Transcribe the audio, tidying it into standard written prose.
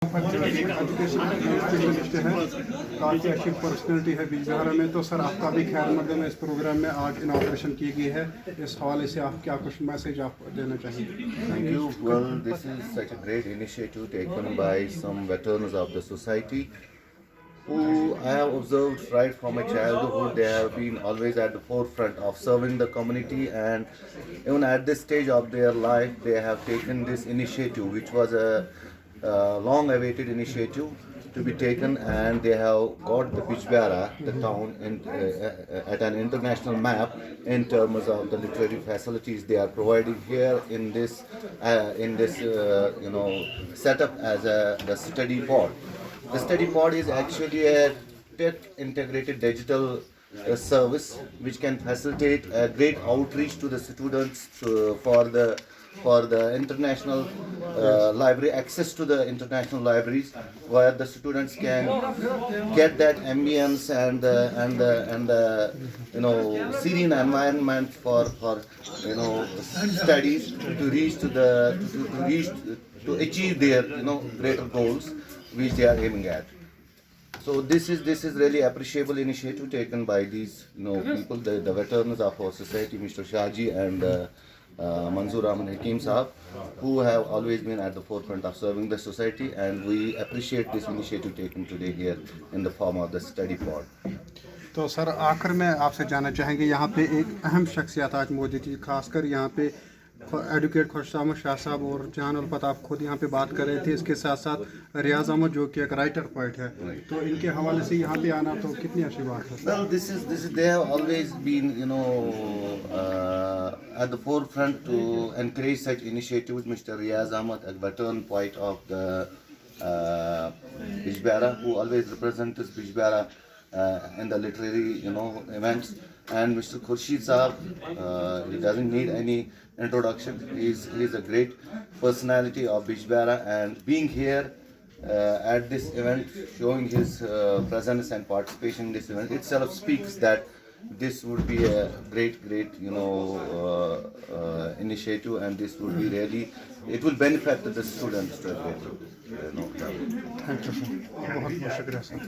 Education specialist है, काफ़ी अच्छी पर्सनैलिटी है बिजबिहारा में। तो सर आपका भी खैर मकदम है इस प्रोग्राम में, आज इनाग्रेशन की गई है। इस हवाले से आप क्या कुछ मैसेज आप देना चाहेंगे? Thank you. Well, this is such a great initiative taken by some veterans of the society who I have observed right from my childhood. They have been always at the forefront of serving the community, and even at this stage of their life, they have taken this initiative, which was a long-awaited initiative to be taken, and they have got the Bijbara, the town, at an international map in terms of the literary facilities they are providing here in this setup as the study pod. The study pod is actually a tech integrated digital service which can facilitate a great outreach to the students for the international library, access to the international libraries, where the students can get that ambience and serene environment for studies to reach to achieve their greater goals which they are aiming at. So this is really appreciable initiative taken by these people, the veterans of our society, Mr. Shaji and Manzoor Rahman Hakim Sahab, who have always been at the forefront of serving the society, and we appreciate this initiative taken today here in the form of the study pod. तो sir आखिर में आपसे जानना चाहेंगे, यहाँ पे एक अहम शख्सियत आज मौजूद थी, खासकर यहाँ पे एडवोकेट खुर्शीद अहमद शाह साहब और जहान उल्फत आप खुद यहाँ पे बात कर रहे थे। इसके साथ साथ रियाज अहमद जो कि एक राइटर पोइट है, तो इनके हवाले से यहाँ पे आना तो कितनी अच्छी बात है। Well, this is they have always been at the forefront to encourage such initiatives. Mr. Riaz Ahmad, a veteran poet of the Bijbara, who always represents Bijbara in the literary events, and Mr. Khurshid Sahab, he doesn't need any introduction. He's a great personality of Bijbara, and being here at this event, showing his presence and participation in this event itself speaks that this would be a great initiative, and this would be really, it will benefit the students to a great level. Thank you sir, बहुत बहुत शुक्रिया sir.